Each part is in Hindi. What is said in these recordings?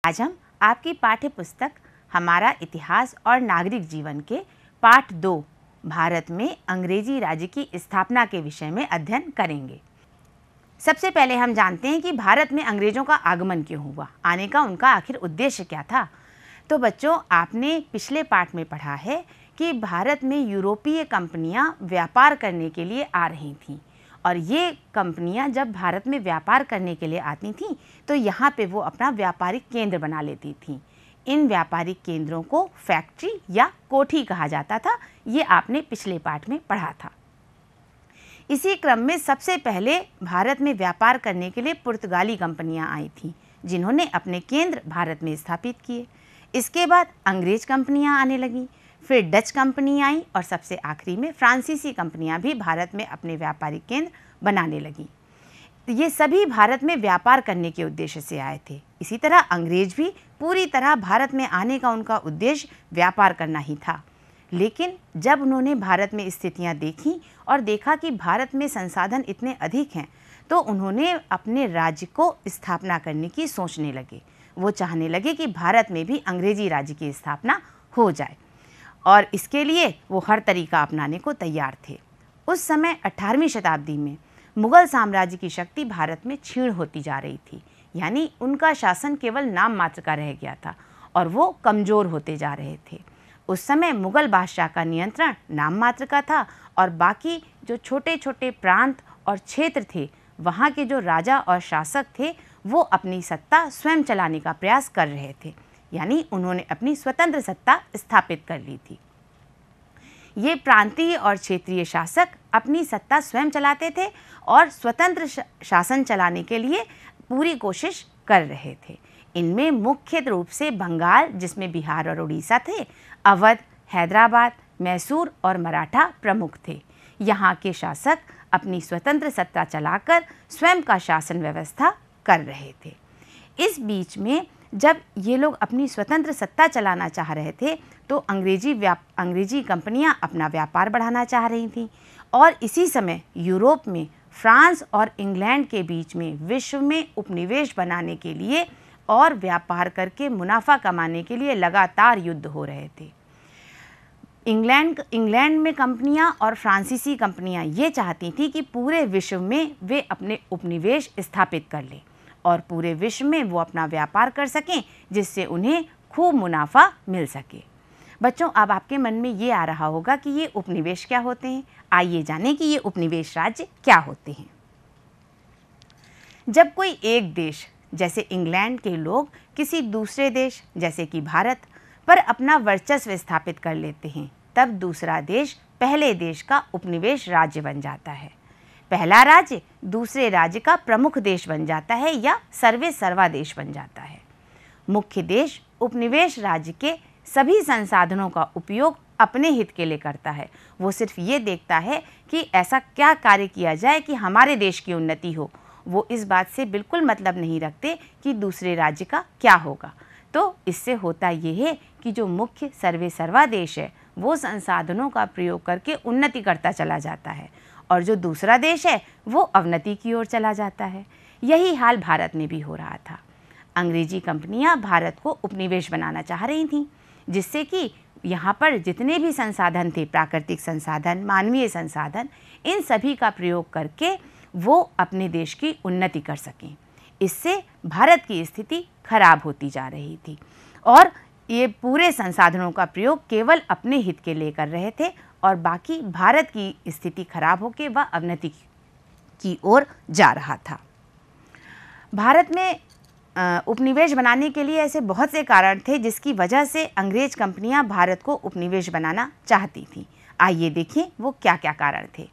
आज हम आपकी पाठ्य पुस्तक हमारा इतिहास और नागरिक जीवन के पाठ 2 भारत में अंग्रेजी राज्य की स्थापना के विषय में अध्ययन करेंगे। सबसे पहले हम जानते हैं कि भारत में अंग्रेजों का आगमन क्यों हुआ, आने का उनका आखिर उद्देश्य क्या था। तो बच्चों, आपने पिछले पाठ में पढ़ा है कि भारत में यूरोपीय कंपनियां व्यापार करने के लिए आ रही थीं और ये कंपनियां जब भारत में व्यापार करने के लिए आती थीं तो यहाँ पे वो अपना व्यापारिक केंद्र बना लेती थीं। इन व्यापारिक केंद्रों को फैक्ट्री या कोठी कहा जाता था। ये आपने पिछले पाठ में पढ़ा था। इसी क्रम में सबसे पहले भारत में व्यापार करने के लिए पुर्तगाली कंपनियां आई थीं, जिन्होंने अपने केंद्र भारत में स्थापित किए। इसके बाद अंग्रेज कंपनियां आने लगीं, फिर डच कंपनी आई और सबसे आखिरी में फ्रांसीसी कंपनियां भी भारत में अपने व्यापारिक केंद्र बनाने लगीं। ये सभी भारत में व्यापार करने के उद्देश्य से आए थे। इसी तरह अंग्रेज भी पूरी तरह भारत में आने का उनका उद्देश्य व्यापार करना ही था। लेकिन जब उन्होंने भारत में स्थितियां देखीं और देखा कि भारत में संसाधन इतने अधिक हैं, तो उन्होंने अपने राज्य को स्थापना करने की सोचने लगे। वो चाहने लगे कि भारत में भी अंग्रेजी राज्य की स्थापना हो जाए और इसके लिए वो हर तरीका अपनाने को तैयार थे। उस समय 18वीं शताब्दी में मुगल साम्राज्य की शक्ति भारत में क्षीण होती जा रही थी, यानी उनका शासन केवल नाम मात्र का रह गया था और वो कमज़ोर होते जा रहे थे। उस समय मुगल बादशाह का नियंत्रण नाम मात्र का था और बाकी जो छोटे छोटे प्रांत और क्षेत्र थे, वहाँ के जो राजा और शासक थे, वो अपनी सत्ता स्वयं चलाने का प्रयास कर रहे थे, यानी उन्होंने अपनी स्वतंत्र सत्ता स्थापित कर ली थी। ये प्रांतीय और क्षेत्रीय शासक अपनी सत्ता स्वयं चलाते थे और स्वतंत्र शासन चलाने के लिए पूरी कोशिश कर रहे थे। इनमें मुख्य रूप से बंगाल, जिसमें बिहार और उड़ीसा थे, अवध, हैदराबाद, मैसूर और मराठा प्रमुख थे। यहाँ के शासक अपनी स्वतंत्र सत्ता चलाकर स्वयं का शासन व्यवस्था कर रहे थे। इस बीच में जब ये लोग अपनी स्वतंत्र सत्ता चलाना चाह रहे थे तो अंग्रेजी कंपनियां अपना व्यापार बढ़ाना चाह रही थीं और इसी समय यूरोप में फ्रांस और इंग्लैंड के बीच में विश्व में उपनिवेश बनाने के लिए और व्यापार करके मुनाफा कमाने के लिए लगातार युद्ध हो रहे थे। इंग्लैंड में कंपनियां और फ्रांसीसी कंपनियां ये चाहती थी कि पूरे विश्व में वे अपने उपनिवेश स्थापित कर लें और पूरे विश्व में वो अपना व्यापार कर सकें, जिससे उन्हें खूब मुनाफा मिल सके। बच्चों, अब आपके मन में ये आ रहा होगा कि ये उपनिवेश क्या होते हैं। आइए जानें कि ये उपनिवेश राज्य क्या होते हैं। जब कोई एक देश जैसे इंग्लैंड के लोग किसी दूसरे देश जैसे कि भारत पर अपना वर्चस्व स्थापित कर लेते हैं, तब दूसरा देश पहले देश का उपनिवेश राज्य बन जाता है। पहला राज्य दूसरे राज्य का प्रमुख देश बन जाता है या सर्वे सर्वा देश बन जाता है। मुख्य देश उपनिवेश राज्य के सभी संसाधनों का उपयोग अपने हित के लिए करता है। वो सिर्फ ये देखता है कि ऐसा क्या कार्य किया जाए कि हमारे देश की उन्नति हो। वो इस बात से बिल्कुल मतलब नहीं रखते कि दूसरे राज्य का क्या होगा। तो इससे होता ये है कि जो मुख्य सर्वे सर्वा देश है वो संसाधनों का प्रयोग करके उन्नति करता चला जाता है और जो दूसरा देश है वो अवनति की ओर चला जाता है। यही हाल भारत में भी हो रहा था। अंग्रेजी कंपनियां भारत को उपनिवेश बनाना चाह रही थीं, जिससे कि यहाँ पर जितने भी संसाधन थे, प्राकृतिक संसाधन, मानवीय संसाधन, इन सभी का प्रयोग करके वो अपने देश की उन्नति कर सकें। इससे भारत की स्थिति खराब होती जा रही थी और ये पूरे संसाधनों का प्रयोग केवल अपने हित के लिए कर रहे थे और बाकी भारत की स्थिति खराब होकर वह अवनति की ओर जा रहा था। भारत में उपनिवेश बनाने के लिए ऐसे बहुत से कारण थे जिसकी वजह से अंग्रेज कंपनियां भारत को उपनिवेश बनाना चाहती थीं। आइए देखें वो क्या क्या कारण थे।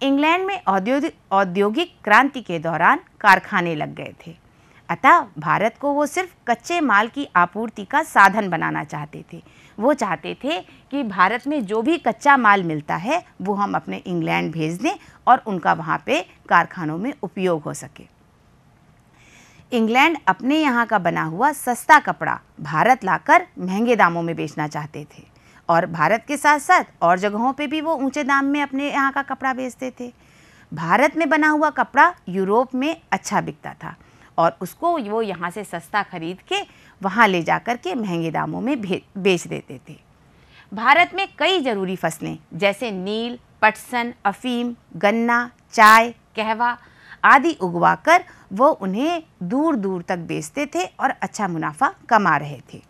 इंग्लैंड में औद्योगिक क्रांति के दौरान कारखाने लग गए थे, अतः भारत को वो सिर्फ कच्चे माल की आपूर्ति का साधन बनाना चाहते थे। वो चाहते थे कि भारत में जो भी कच्चा माल मिलता है वो हम अपने इंग्लैंड भेज दें और उनका वहाँ पे कारखानों में उपयोग हो सके। इंग्लैंड अपने यहाँ का बना हुआ सस्ता कपड़ा भारत लाकर महंगे दामों में बेचना चाहते थे और भारत के साथ साथ और जगहों पे भी वो ऊंचे दाम में अपने यहाँ का कपड़ा बेचते थे। भारत में बना हुआ कपड़ा यूरोप में अच्छा बिकता था और उसको वो यहाँ से सस्ता खरीद के वहाँ ले जाकर के महंगे दामों में बेच देते थे। भारत में कई ज़रूरी फसलें जैसे नील, पटसन, अफीम, गन्ना, चाय, कहवा आदि उगवाकर वो उन्हें दूर दूर तक बेचते थे और अच्छा मुनाफा कमा रहे थे।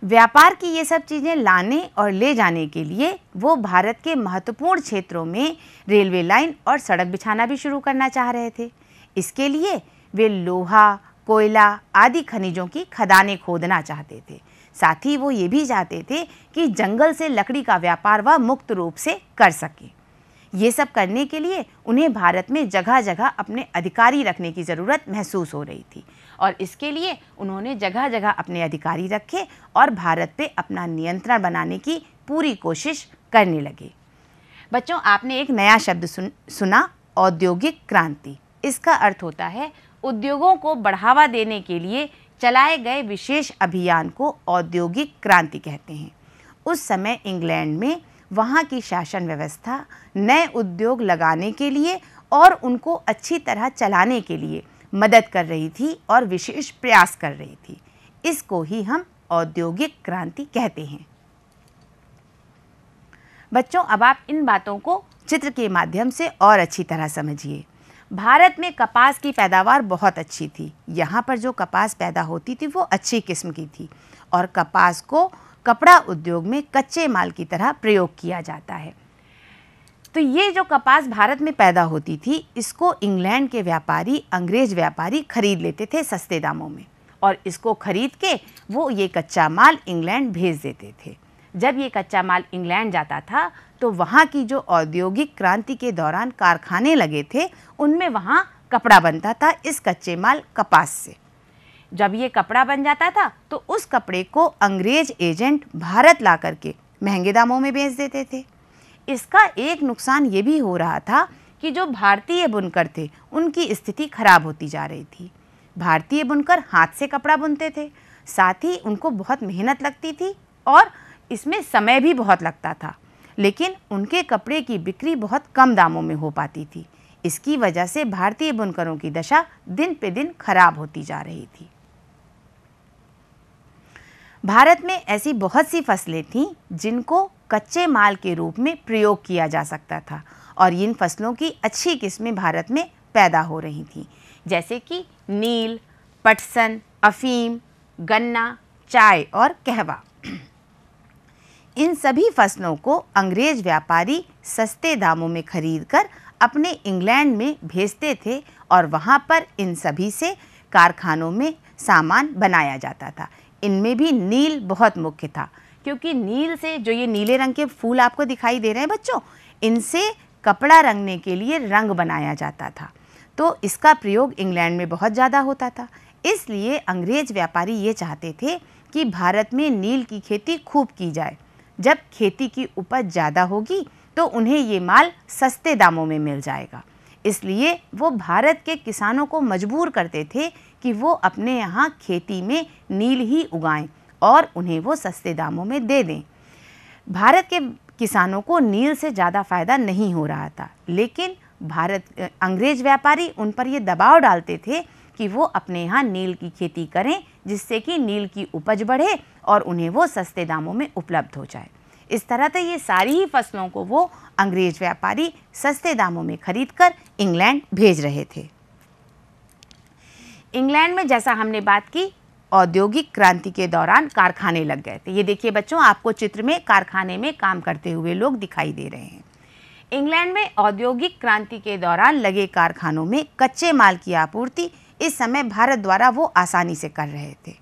व्यापार की ये सब चीज़ें लाने और ले जाने के लिए वो भारत के महत्वपूर्ण क्षेत्रों में रेलवे लाइन और सड़क बिछाना भी शुरू करना चाह रहे थे। इसके लिए वे लोहा, कोयला आदि खनिजों की खदानें खोदना चाहते थे। साथ ही वो ये भी चाहते थे कि जंगल से लकड़ी का व्यापार वह मुक्त रूप से कर सके। ये सब करने के लिए उन्हें भारत में जगह जगह अपने अधिकारी रखने की ज़रूरत महसूस हो रही थी और इसके लिए उन्होंने जगह जगह अपने अधिकारी रखे और भारत पे अपना नियंत्रण बनाने की पूरी कोशिश करने लगे। बच्चों, आपने एक नया शब्द सुना, औद्योगिक क्रांति। इसका अर्थ होता है उद्योगों को बढ़ावा देने के लिए चलाए गए विशेष अभियान को औद्योगिक क्रांति कहते हैं। उस समय इंग्लैंड में वहाँ की शासन व्यवस्था नए उद्योग लगाने के लिए और उनको अच्छी तरह चलाने के लिए मदद कर रही थी और विशेष प्रयास कर रही थी। इसको ही हम औद्योगिक क्रांति कहते हैं। बच्चों, अब आप इन बातों को चित्र के माध्यम से और अच्छी तरह समझिए। भारत में कपास की पैदावार बहुत अच्छी थी। यहाँ पर जो कपास पैदा होती थी वो अच्छी किस्म की थी और कपास को कपड़ा उद्योग में कच्चे माल की तरह प्रयोग किया जाता है। तो ये जो कपास भारत में पैदा होती थी, इसको इंग्लैंड के व्यापारी, अंग्रेज व्यापारी खरीद लेते थे सस्ते दामों में और इसको खरीद के वो ये कच्चा माल इंग्लैंड भेज देते थे। जब ये कच्चा माल इंग्लैंड जाता था तो वहाँ की जो औद्योगिक क्रांति के दौरान कारखाने लगे थे, उनमें वहाँ कपड़ा बनता था इस कच्चे माल कपास से। जब ये कपड़ा बन जाता था तो उस कपड़े को अंग्रेज एजेंट भारत ला करके महंगे दामों में बेच देते थे। इसका एक नुकसान ये भी हो रहा था कि जो भारतीय बुनकर थे उनकी स्थिति खराब होती जा रही थी। भारतीय बुनकर हाथ से कपड़ा बुनते थे, साथ ही उनको बहुत मेहनत लगती थी और इसमें समय भी बहुत लगता था, लेकिन उनके कपड़े की बिक्री बहुत कम दामों में हो पाती थी। इसकी वजह से भारतीय बुनकरों की दशा दिन पे दिन खराब होती जा रही थी। भारत में ऐसी बहुत सी फसलें थीं जिनको कच्चे माल के रूप में प्रयोग किया जा सकता था और इन फसलों की अच्छी किस्में भारत में पैदा हो रही थीं, जैसे कि नील, पटसन, अफीम, गन्ना, चाय और कहवा। इन सभी फसलों को अंग्रेज व्यापारी सस्ते दामों में खरीदकर अपने इंग्लैंड में भेजते थे और वहाँ पर इन सभी से कारखानों में सामान बनाया जाता था। इनमें भी नील बहुत मुख्य था, क्योंकि नील से जो ये नीले रंग के फूल आपको दिखाई दे रहे हैं बच्चों, इनसे कपड़ा रंगने के लिए रंग बनाया जाता था। तो इसका प्रयोग इंग्लैंड में बहुत ज़्यादा होता था। इसलिए अंग्रेज व्यापारी ये चाहते थे कि भारत में नील की खेती खूब की जाए। जब खेती की उपज ज़्यादा होगी तो उन्हें ये माल सस्ते दामों में मिल जाएगा। इसलिए वो भारत के किसानों को मजबूर करते थे कि वो अपने यहाँ खेती में नील ही उगाएं और उन्हें वो सस्ते दामों में दे दें। भारत के किसानों को नील से ज़्यादा फ़ायदा नहीं हो रहा था, लेकिन अंग्रेज व्यापारी उन पर ये दबाव डालते थे कि वो अपने यहाँ नील की खेती करें, जिससे कि नील की उपज बढ़े और उन्हें वो सस्ते दामों में उपलब्ध हो जाए। इस तरह से ये सारी ही फसलों को वो अंग्रेज व्यापारी सस्ते दामों में खरीदकर इंग्लैंड भेज रहे थे। इंग्लैंड में, जैसा हमने बात की, औद्योगिक क्रांति के दौरान कारखाने लग गए थे। ये देखिए बच्चों, आपको चित्र में कारखाने में काम करते हुए लोग दिखाई दे रहे हैं। इंग्लैंड में औद्योगिक क्रांति के दौरान लगे कारखानों में कच्चे माल की आपूर्ति इस समय भारत द्वारा वो आसानी से कर रहे थे।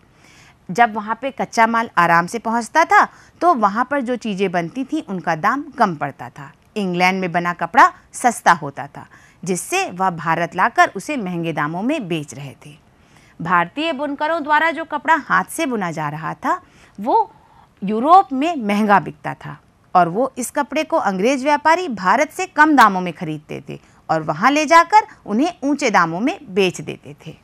जब वहाँ पे कच्चा माल आराम से पहुँचता था तो वहाँ पर जो चीज़ें बनती थीं उनका दाम कम पड़ता था। इंग्लैंड में बना कपड़ा सस्ता होता था, जिससे वह भारत लाकर उसे महंगे दामों में बेच रहे थे। भारतीय बुनकरों द्वारा जो कपड़ा हाथ से बुना जा रहा था वो यूरोप में महंगा बिकता था और वो इस कपड़े को अंग्रेज व्यापारी भारत से कम दामों में खरीदते थे और वहाँ ले जाकर उन्हें ऊंचे दामों में बेच देते थे।